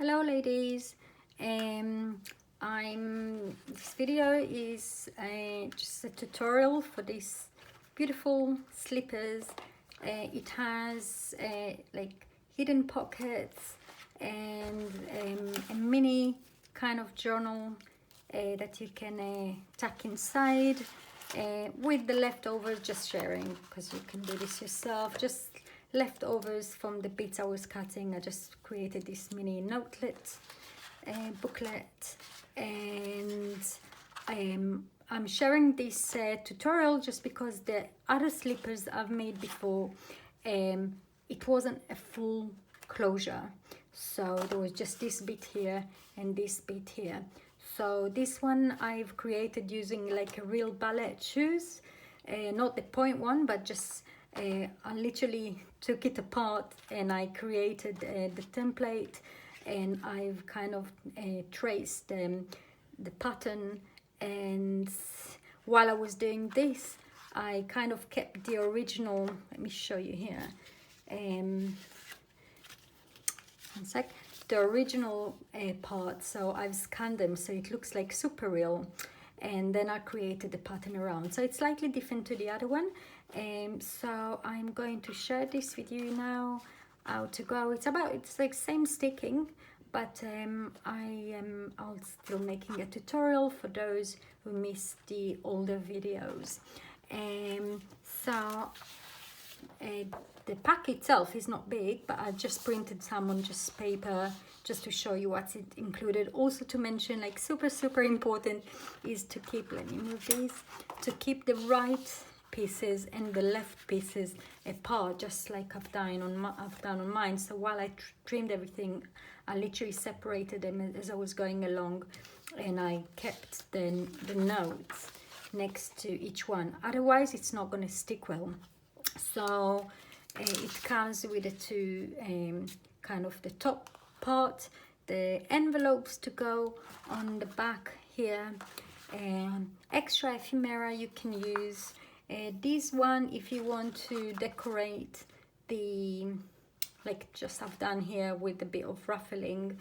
Hello ladies, this video is just a tutorial for these beautiful slippers. It has like hidden pockets and a mini kind of journal that you can tuck inside with the leftovers, just sharing, because you can do this yourself, just leftovers from the bits I was cutting. I just created this mini notelet booklet, and I'm sharing this tutorial just because the other slippers I've made before, it wasn't a full closure, so there was just this bit here and this bit here. So this one I've created using like a real ballet shoes, not the point one, but just I literally took it apart and I created the template, and I've kind of traced the pattern. And while I was doing this, I kind of kept the original. Let me show you here. One sec. The original part, so I've scanned them so it looks like super real, and then I created the pattern around, so it's slightly different to the other one. So I'm going to share this with you now, how to go. It's like same sticking, but I'll still making a tutorial for those who missed the older videos. The pack itself is not big, but I just printed some on just paper just to show you what's it included. Also to mention, like super important, is to keep, let me move these, to keep the right pieces and the left pieces apart, just like I've done on mine. So while I trimmed everything, I literally separated them as I was going along, and I kept the notes next to each one. Otherwise, it's not going to stick well. So it comes with the two kind of the top part, the envelopes to go on the back here, extra ephemera you can use. This one, if you want to decorate the, like just I've done here with a bit of ruffling.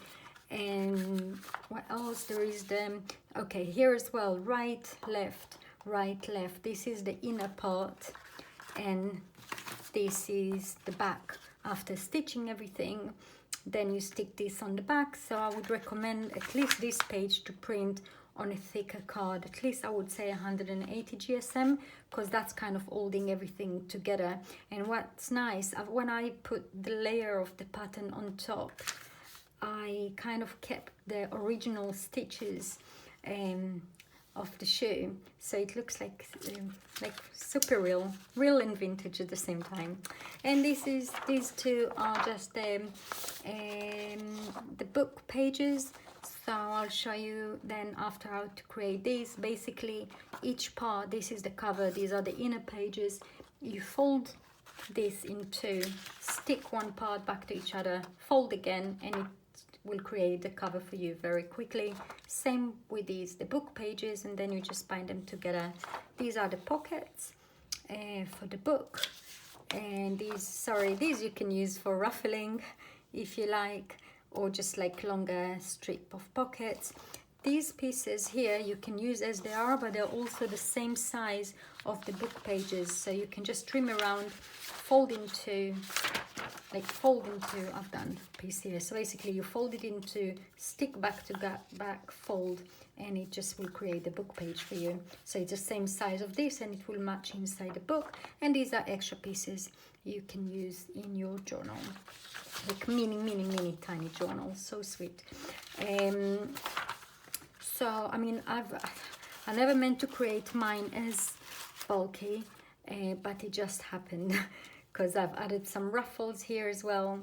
And what else there is, okay, here as well, right left. This is the inner part, and this is the back. After stitching everything, then you stick this on the back. So I would recommend at least this page to print on a thicker card, at least I would say 180 GSM, because that's kind of holding everything together. And what's nice, when I put the layer of the pattern on top, I kind of kept the original stitches of the shoe, so it looks like super real and vintage at the same time. And these two are just the book pages. So I'll show you then after how to create these. Basically, each part, this is the cover, these are the inner pages. You fold this in two, stick one part back to each other, fold again, and it will create the cover for you very quickly. Same with these, the book pages, and then you just bind them together. These are the pockets for the book, and these you can use for ruffling if you like, or just like longer strip of pockets. These pieces here you can use as they are, but they're also the same size of the book pages, so you can just trim around, fold into, I've done a piece here, so basically you fold it into, stick back to back, fold, and it just will create the book page for you. So it's the same size of this, and it will match inside the book. And these are extra pieces you can use in your journal, like mini tiny journal. So sweet. So I mean, I never meant to create mine as bulky, but it just happened because I've added some ruffles here as well,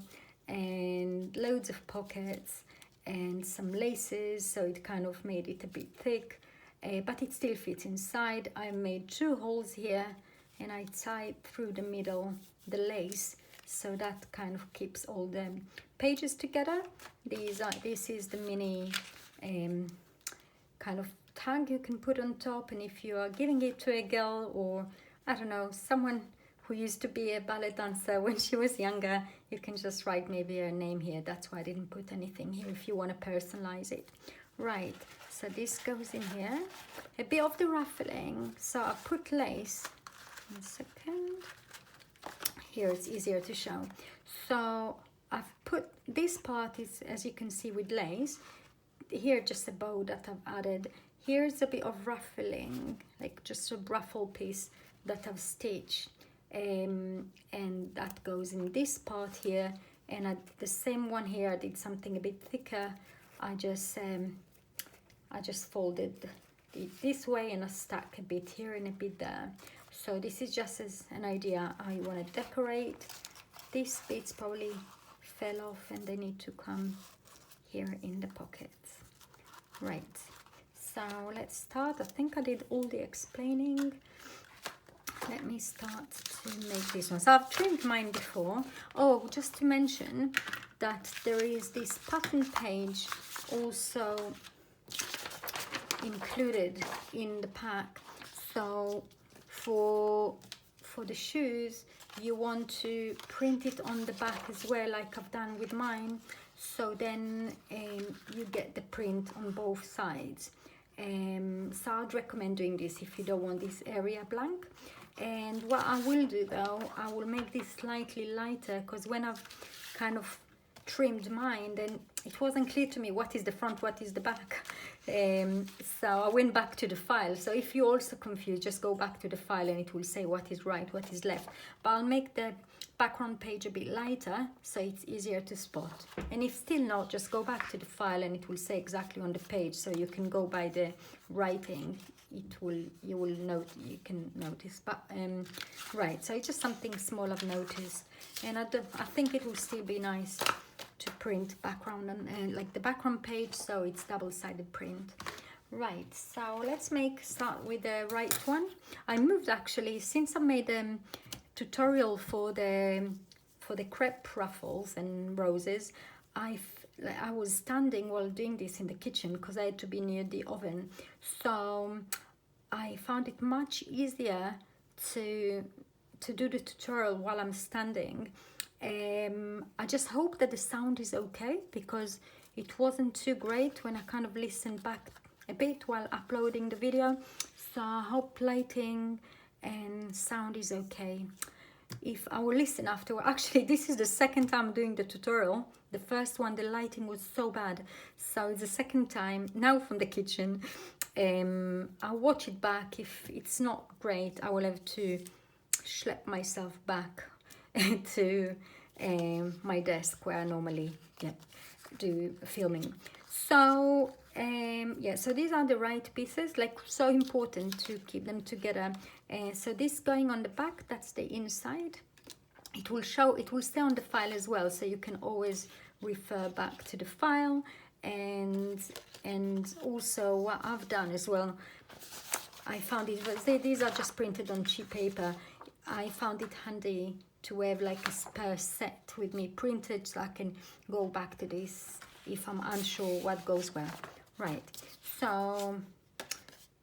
and loads of pockets and some laces, so it kind of made it a bit thick, but it still fits inside. I made 2 holes here, and I tied through the middle the lace, so that kind of keeps all the pages together. This is the mini kind of tag you can put on top, and if you are giving it to a girl, or I don't know, someone who used to be a ballet dancer when she was younger, you can just write maybe a name here. That's why I didn't put anything here if you want to personalize it. Right, so this goes in here. A bit of the ruffling, so I put lace. 1 second. Here it's easier to show. So I've put this part is, as you can see, with lace. Here just a bow that I've added. Here's a bit of ruffling, like just a ruffle piece that I've stitched, and that goes in this part here. And I did the same one here. I did something a bit thicker. I just folded it this way, and I stuck a bit here and a bit there. So this is just as an idea. I want to decorate. These bits probably fell off and they need to come here in the pockets. Right, so let's start. I think I did all the explaining. Let me start to make this one. So I've trimmed mine before. Oh, just to mention that there is this pattern page also included in the pack. So for the shoes, you want to print it on the back as well, like I've done with mine. So then you get the print on both sides. So I'd recommend doing this if you don't want this area blank. And what I will do though, I will make this slightly lighter, because when I've kind of trimmed mine, then it wasn't clear to me what is the front, what is the back. So I went back to the file. So if you're also confused, just go back to the file and it will say what is right, what is left. But I'll make the background page a bit lighter so it's easier to spot. And if still not, just go back to the file and it will say exactly on the page, so you can go by the writing. You can notice. But right, so it's just something small I've noticed, and I think it will still be nice to print background and like the background page, so it's double-sided print. Right, so let's start with the right one. I moved, actually, since I made a tutorial for the crepe ruffles and roses. I was standing while doing this in the kitchen because I had to be near the oven, so I found it much easier to do the tutorial while I'm standing. I just hope that the sound is okay, because it wasn't too great when I kind of listened back a bit while uploading the video. So I hope lighting and sound is okay. If I will listen after, actually this is the second time doing the tutorial. The first one, the lighting was so bad, so it's the second time now from the kitchen. I'll watch it back. If it's not great, I will have to schlep myself back to my desk where I normally do filming. So yeah, so these are the right pieces, like so important to keep them together. So this going on the back, that's the inside. It will stay on the file as well, so you can always refer back to the file. And also what I've done as well, I found it, these are just printed on cheap paper. I found it handy to have like a spare set with me printed, so I can go back to this if I'm unsure what goes where. Right, so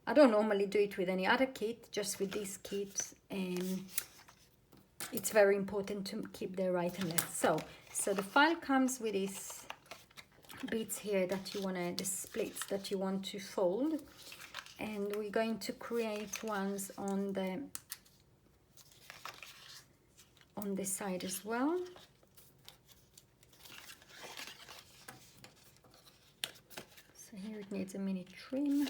I don't normally do it with any other kit, just with this kit. It's very important to keep the right and left. So the file comes with these bits here that you want to, the splits that you want to fold, and we're going to create ones on the side as well. So here it needs a mini trim,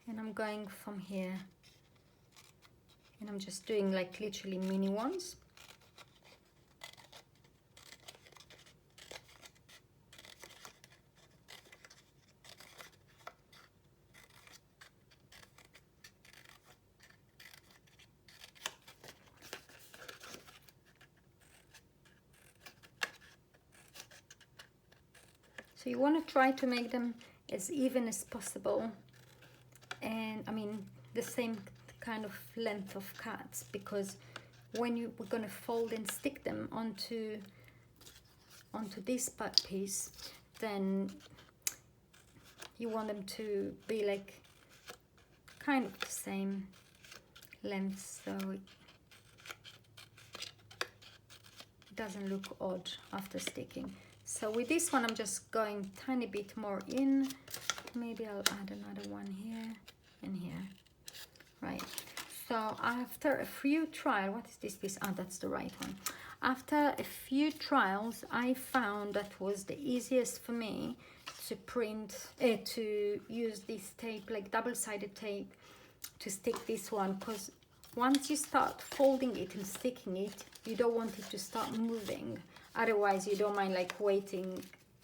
and I'm going from here, and I'm just doing like literally mini ones. So you want to try to make them as even as possible, and I mean the same kind of length of cuts, because when we're going to fold and stick them onto this part piece, then you want them to be like kind of the same length, so it doesn't look odd after sticking. So with this one, I'm just going tiny bit more in. Maybe I'll add another one here and here. Right. So after a few trials, what is this? Ah, that's the right one. After a few trials, I found that was the easiest for me to print, to use this tape, like double-sided tape, to stick this one, because once you start folding it and sticking it, you don't want it to start moving. Otherwise, you don't mind like waiting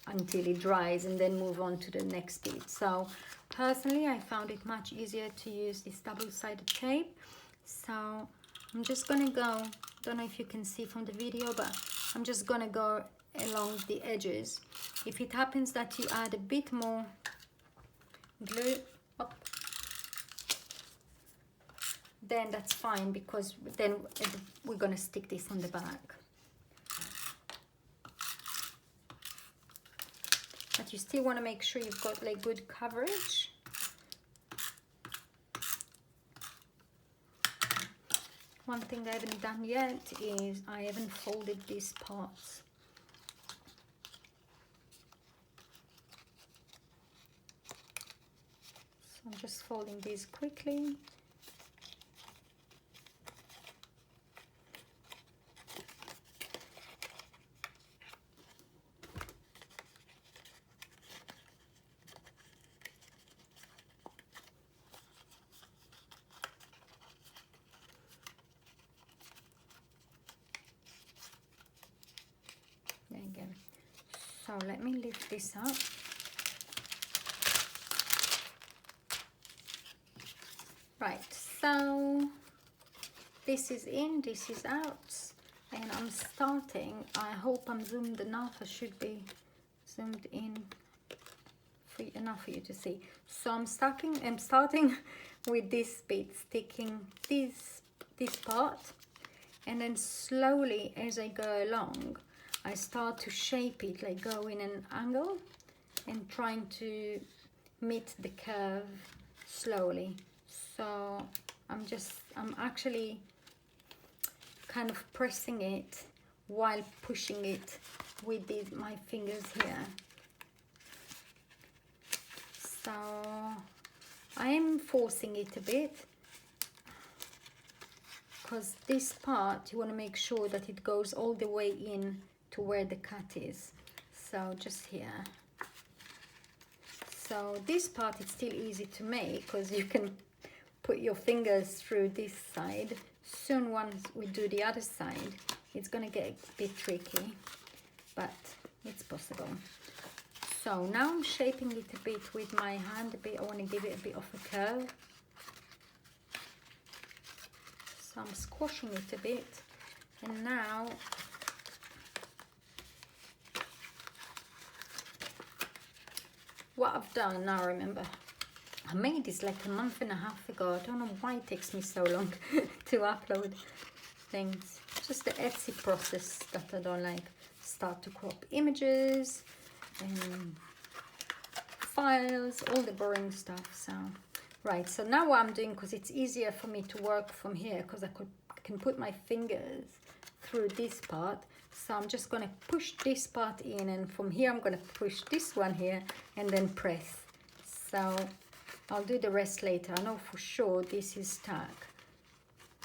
until it dries and then move on to the next bit. So personally, I found it much easier to use this double-sided tape. So I'm just gonna go, don't know if you can see from the video, but I'm just gonna go along the edges. If it happens that you add a bit more glue, then that's fine, because then we're gonna stick this on the back. But you still want to make sure you've got like good coverage. One thing I haven't done yet is I haven't folded these parts. So I'm just folding these quickly. There you go. So let me lift this up. Right, so this is in, this is out, and I'm starting. I hope I'm zoomed enough. I should be zoomed in enough for you to see. So I'm starting with this bit, sticking this part, and then slowly as I go along, I start to shape it, like go in an angle and trying to meet the curve slowly. So I'm actually kind of pressing it while pushing it with my fingers here. So I am forcing it a bit, because this part you want to make sure that it goes all the way in to where the cut is. So just here. So this part is still easy to make, because you can put your fingers through this side. Soon once we do the other side, it's gonna get a bit tricky, but it's possible. So now I'm shaping it a bit with my hand a bit. I want to give it a bit of a curve. So I'm squashing it a bit, and now what I've done now, remember, I made this like a month and a half ago. I don't know why it takes me so long to upload things. Just the Etsy process that I don't like. Start to crop images and files, all the boring stuff. So right, so now what I'm doing, because it's easier for me to work from here, because I can put my fingers through this part. So I'm just going to push this part in, and from here I'm going to push this one here and then press. So I'll do the rest later. I know for sure this is stuck.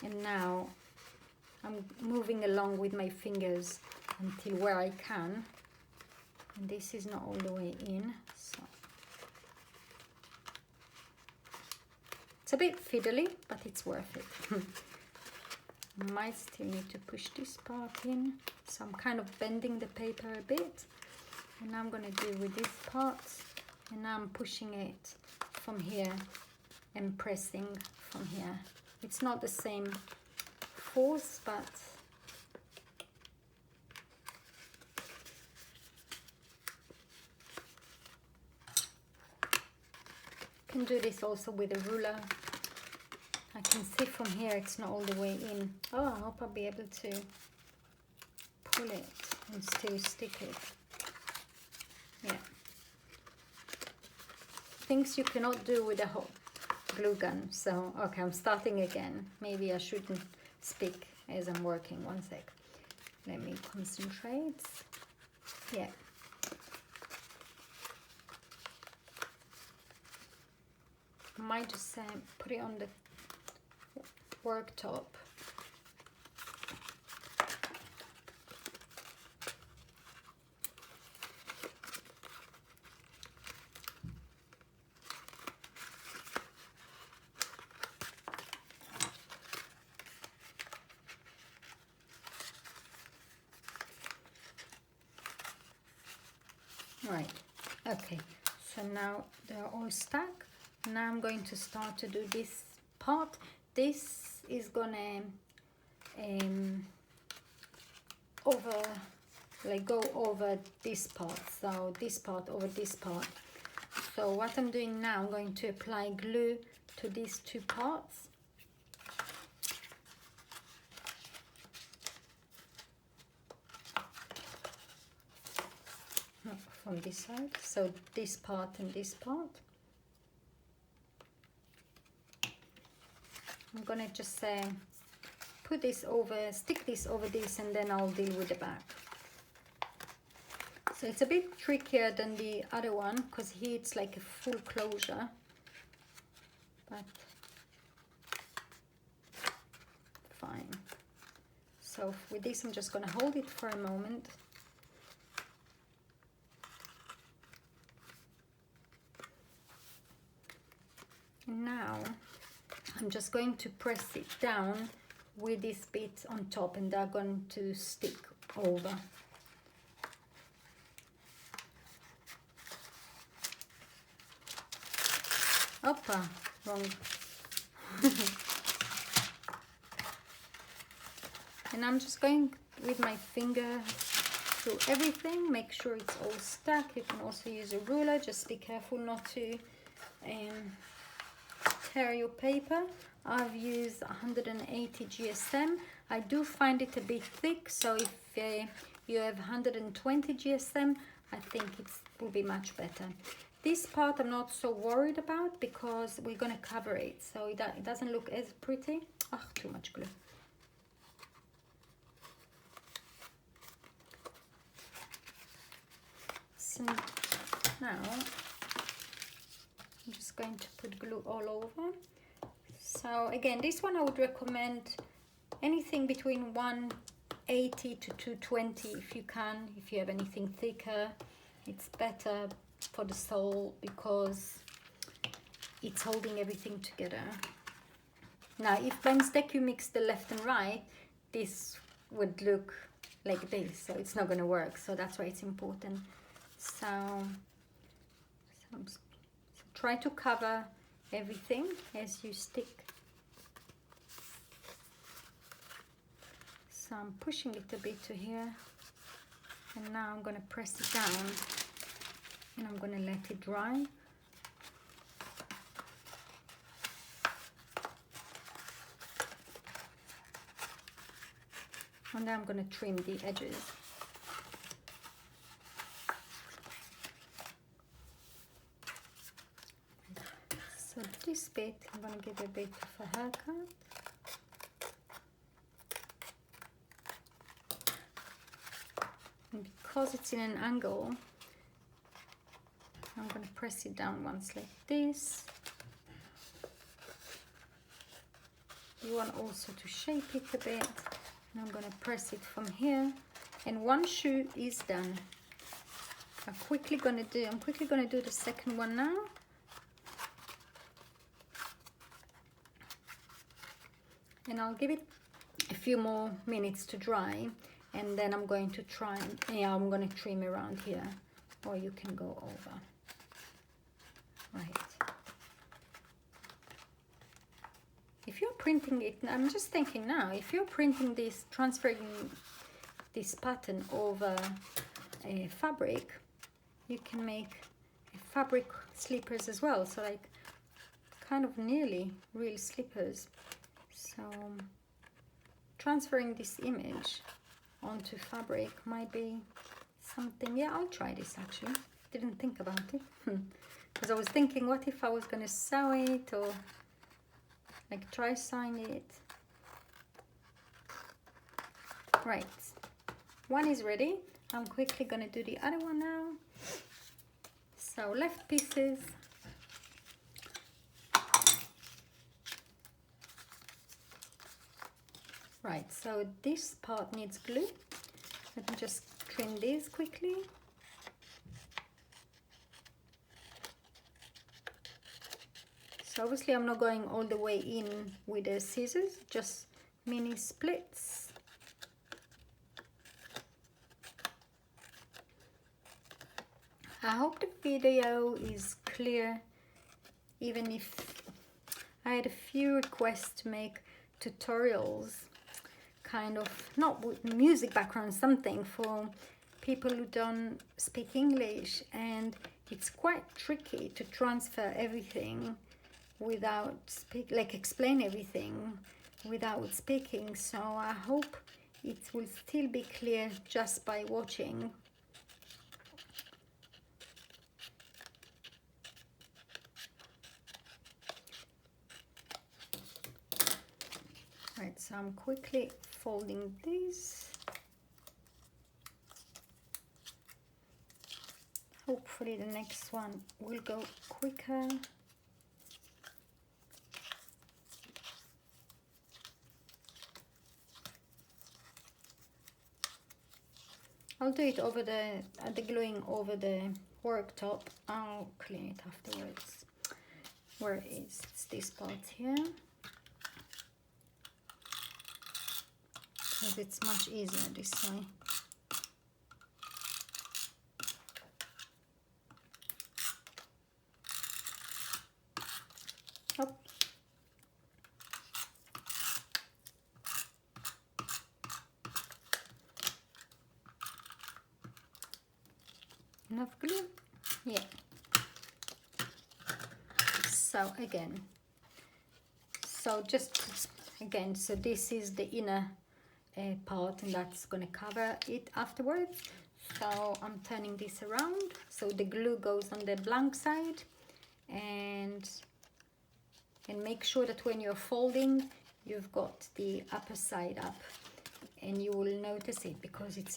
And now I'm moving along with my fingers until where I can. And this is not all the way in. So it's a bit fiddly, but it's worth it. Might still need to push this part in. So I'm kind of bending the paper a bit. And I'm going to do with this part. And now I'm pushing it from here and pressing from here. It's not the same force, but you can do this also with a ruler. I can see from here it's not all the way in. Oh, I hope I'll be able to pull it and still stick it. Yeah. Things you cannot do with a hot glue gun. So, okay, I'm starting again. Maybe I shouldn't speak as I'm working. One sec. Let me concentrate. Yeah. I might just put it on the worktop. Right, okay, so now they're all stuck. Now I'm going to start to do this part. This is gonna go over this part, so this part over this part. So what I'm doing now, I'm going to apply glue to these two parts. From this side, so this part and this part. I'm gonna just put this over, stick this over this, and then I'll deal with the back. So it's a bit trickier than the other one because here it's like a full closure, but fine. So with this I'm just gonna hold it for a moment. Now I'm just going to press it down with this bit on top, and they're going to stick over. Oppa, wrong. And I'm just going with my finger through everything, make sure it's all stuck. You can also use a ruler, just be careful not to tear your paper. I've used 180 GSM. I do find it a bit thick, so if you have 120 GSM, I think it will be much better. This part I'm not so worried about because we're gonna cover it, so it doesn't look as pretty. Oh, too much glue. So now I'm just going to put glue all over. So again, this one I would recommend anything between 180 to 220 if you can. If you have anything thicker, it's better for the sole because it's holding everything together. Now, if by mistake you mix the left and right, this would look like this, so it's not going to work. So that's why it's important. So try to cover everything as you stick. So I'm pushing it a bit to here, and now I'm going to press it down and I'm going to let it dry. And then I'm going to trim the edges. So this bit, I'm going to give a bit of a haircut. And because it's in an angle, I'm going to press it down once like this. You want also to shape it a bit. And I'm going to press it from here. And one shoe is done. I'm quickly going to do the second one now. And I'll give it a few more minutes to dry, and then I'm going to I'm going to trim around here, or you can go over. Right. If you're printing it, I'm just thinking now, if you're printing this, transferring this pattern over a fabric, you can make fabric slippers as well. So like kind of nearly real slippers. So transferring this image onto fabric might be something. Yeah, I'll try this actually. Didn't think about it. Because I was thinking, what if I was going to sew it or like try sewing it. Right. one is ready. I'm quickly gonna do the other one now. So left pieces. Right, so this part needs glue. Let me just trim this quickly. So obviously I'm not going all the way in with the scissors, just mini splits. I hope the video is clear, even if I had a few requests to make tutorials, kind of, not with music background, something for people who don't speak English, and it's quite tricky to transfer everything without explain everything without speaking. So I hope it will still be clear just by watching. Right, so I'm quickly folding this. Hopefully the next one will go quicker. I'll do it over the gluing over the worktop. I'll clean it afterwards. Where is this part here? Because it's much easier this way. Oh. Enough glue? Yeah. So again, so just again, so this is the inner part, and that's going to cover it afterwards. So I'm turning this around so the glue goes on the blank side, and make sure that when you're folding you've got the upper side up, and you will notice it because it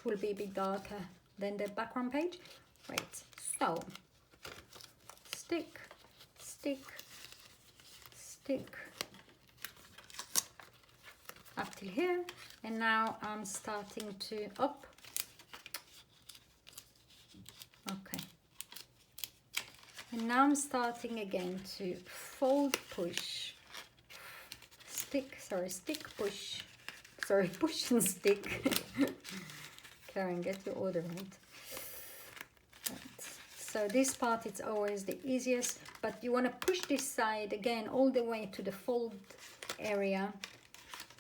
will be a bit darker than the background page. Right, so stick, stick, stick up till here, and now I'm starting to up. Okay, and now I'm starting again to fold, push, stick, push, push and stick. Karen, get your order right. So this part is always the easiest, but you want to push this side again all the way to the fold area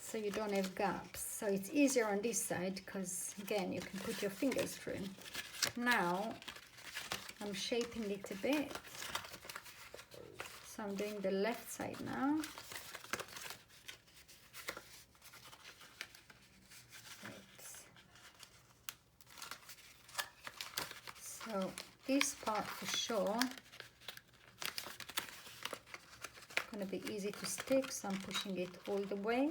so you don't have gaps. So it's easier on this side because again you can put your fingers through. Now I'm shaping it a bit. So I'm doing the left side now. So this part for sure going to be easy to stick, so I'm pushing it all the way.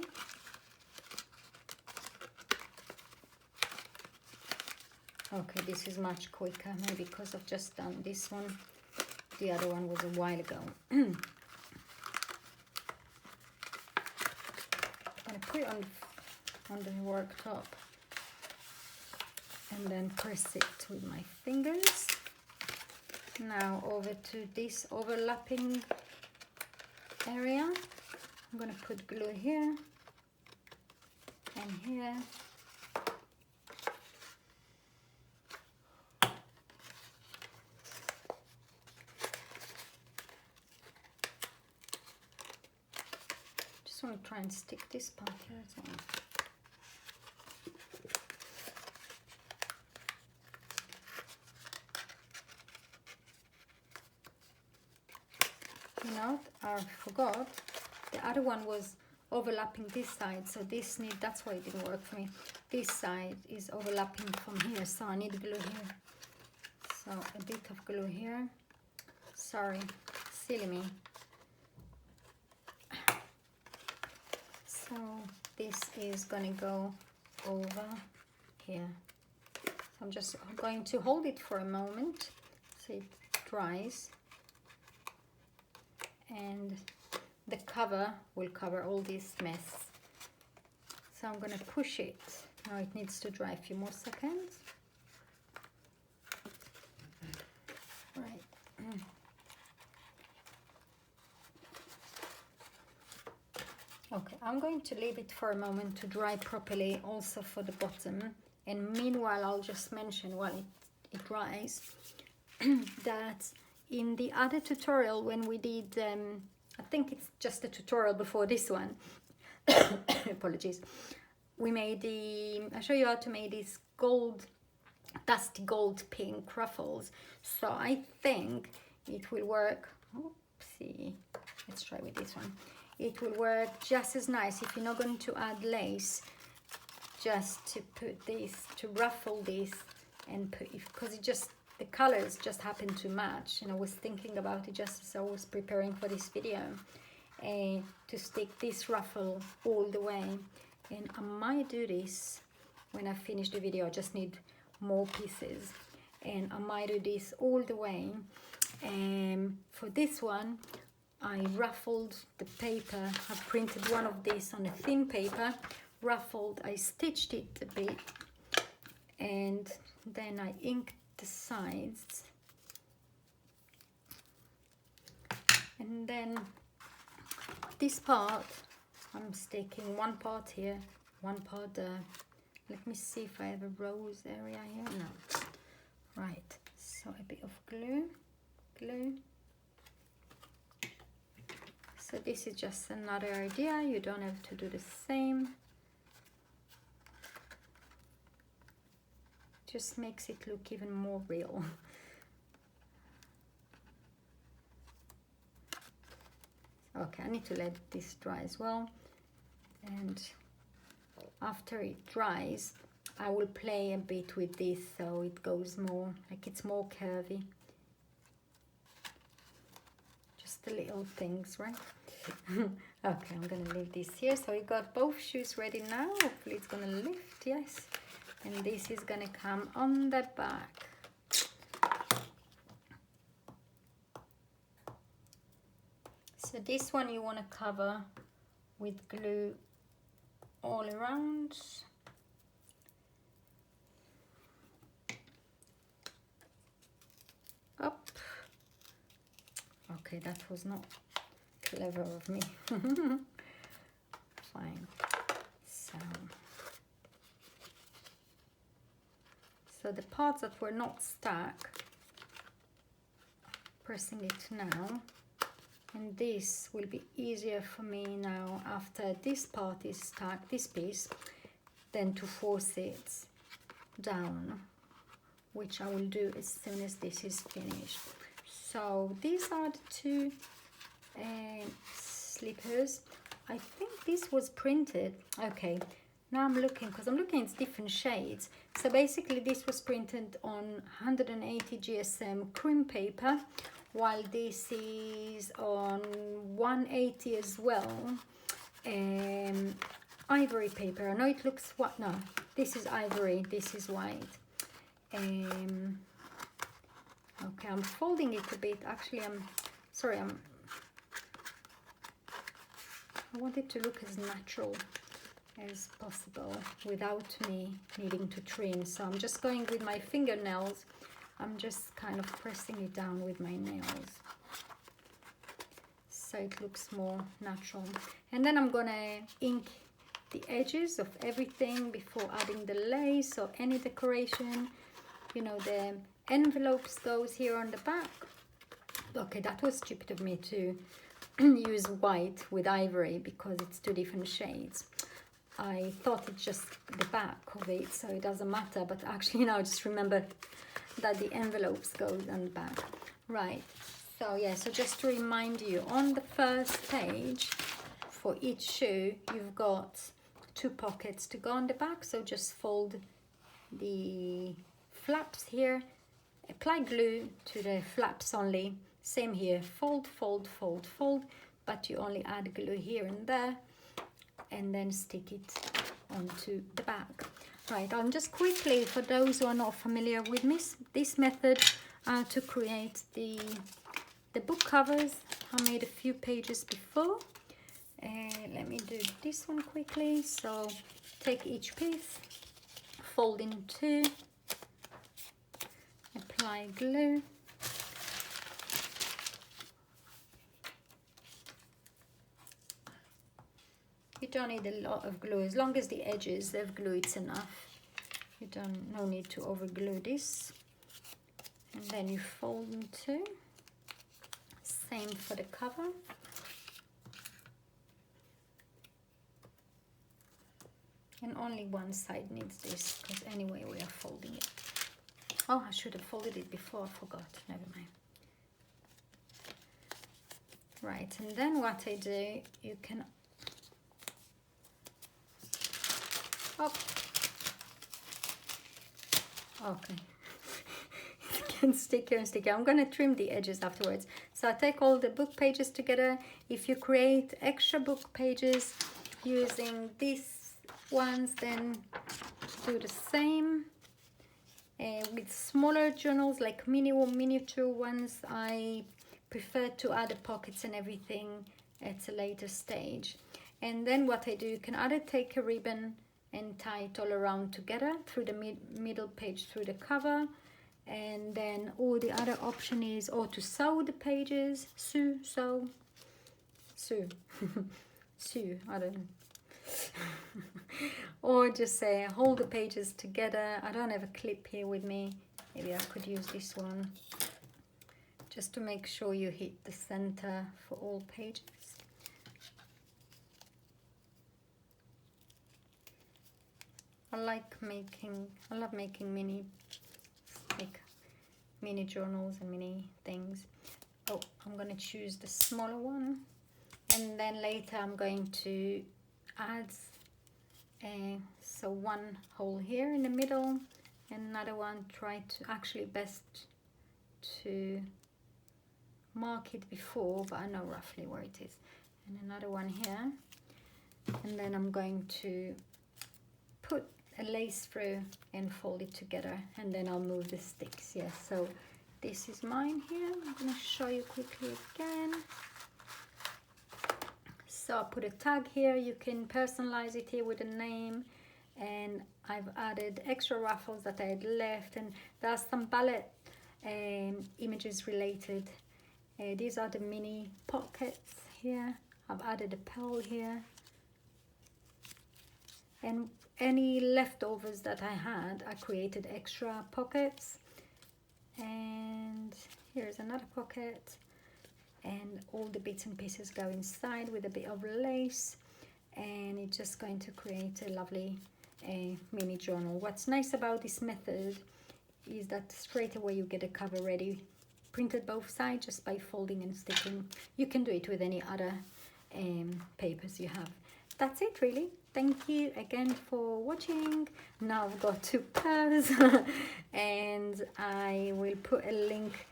Okay, this is much quicker, maybe because I've just done this one. The other one was a while ago. I'm going to put it on the worktop and then press it with my fingers. Now over to this overlapping area. I'm going to put glue here and here. Just want to try and stick this part here as well. You know, I forgot, the other one was overlapping this side, so that's why it didn't work for me. This side is overlapping from here, so I need glue here. So a bit of glue here. Sorry, silly me. So this is gonna go over here. So I'm just going to hold it for a moment so it dries, and the cover will cover all this mess. So I'm going to push it. Now it needs to dry a few more seconds. Right. Okay, I'm going to leave it for a moment to dry properly also for the bottom. And meanwhile, I'll just mention while it dries that in the other tutorial when we did, I think it's just a tutorial before this one, apologies, we made I show you how to make these gold, dusty gold pink ruffles. So I think it will work. Oopsie, let's try with this one. It will work just as nice if you're not going to add lace, just to put this, to ruffle this, and put, because it just, the colors just happen to match. And I was thinking about it just as I was preparing for this video, to stick this ruffle all the way. And I might do this when I finish the video. I just need more pieces, and I might do this all the way. And for this one, I ruffled the paper. I printed one of these on a thin paper, ruffled, I stitched it a bit, and then I inked the sides. And then this part, I'm sticking one part here, one part there. Let me see if I have a rose area here. No. Right, so a bit of glue. So this is just another idea. You don't have to do the same. Just makes it look even more real. Okay, I need to let this dry as well. And after it dries, I will play a bit with this so it goes more, like it's more curvy. Just the little things, right? Okay, I'm gonna leave this here. So we got both shoes ready now. Hopefully it's gonna lift, yes. And this is gonna come on the back. So this one you wanna cover with glue all around. Up. Okay, that was not clever of me. Fine. So the parts that were not stuck, pressing it now, and this will be easier for me now after this part is stuck, this piece, then to force it down, which I will do as soon as this is finished. So these are the two slippers. I think this was printed. Okay, now I'm looking, because I'm looking at different shades. So basically this was printed on 180 GSM cream paper, while this is on 180 as well. Ivory paper. I know it looks what? No, this is ivory, this is white. Okay, I'm folding it a bit. Actually, I want it to look as natural as possible without me needing to trim. So I'm just going with my fingernails. I'm just kind of pressing it down with my nails so it looks more natural. And then I'm gonna ink the edges of everything before adding the lace or any decoration. You know, the envelopes goes here on the back. Okay, that was stupid of me to use white with ivory because it's two different shades. I thought it's just the back of it, so it doesn't matter, but actually now I just remember that the envelopes go on the back. Right, so yeah, so just to remind you, on the first page for each shoe you've got 2 pockets to go on the back, so just fold the flaps here, apply glue to the flaps only, same here, fold, fold, fold, fold, but you only add glue here and there, and then stick it onto the back. Right, I'll just quickly, for those who are not familiar with this method, to create the book covers. I made a few pages before. Let me do this one quickly. So take each piece, fold in two, apply glue. You don't need a lot of glue, as long as the edges have glue, it's enough. You don't, no need to over glue this. And then you fold in two. Same for the cover. And only one side needs this, because anyway we are folding it. Oh, I should have folded it before, I forgot, never mind. Right, and then what I do, you can, oh, okay. It can stick here and stick here. I'm going to trim the edges afterwards. So I take all the book pages together. If you create extra book pages using these ones, then do the same. With smaller journals, like mini or miniature ones, I prefer to add the pockets and everything at a later stage. And then what I do, you can either take a ribbon and tie it all around together through the middle page, through the cover, and then, or the other option is, or to sew the pages, sew, I don't know. Or just say hold the pages together. I don't have a clip here with me, maybe I could use this one, just to make sure you hit the center for all pages. I love making mini journals and mini things. Oh, I'm going to choose the smaller one, and then later I'm going to add so one hole here in the middle, and another one, try to, actually best to mark it before, but I know roughly where it is, and another one here, and then I'm going to put a lace through and fold it together, and then I'll move the sticks. Yes, so this is mine here. I'm going to show you quickly again. So I put a tag here, you can personalize it here with a name, and I've added extra ruffles that I had left, and there are some ballet images related. These are the mini pockets here. I've added a pearl here, and any leftovers that I had, I created extra pockets. And here's another pocket, and all the bits and pieces go inside with a bit of lace, and it's just going to create a lovely mini journal. What's nice about this method is that straight away you get a cover ready, printed both sides just by folding and sticking. You can do it with any other papers you have. That's it really. Thank you again for watching. Now I've got to pause and I will put a link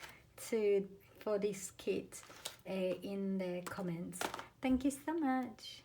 for this kit in the comments. Thank you so much.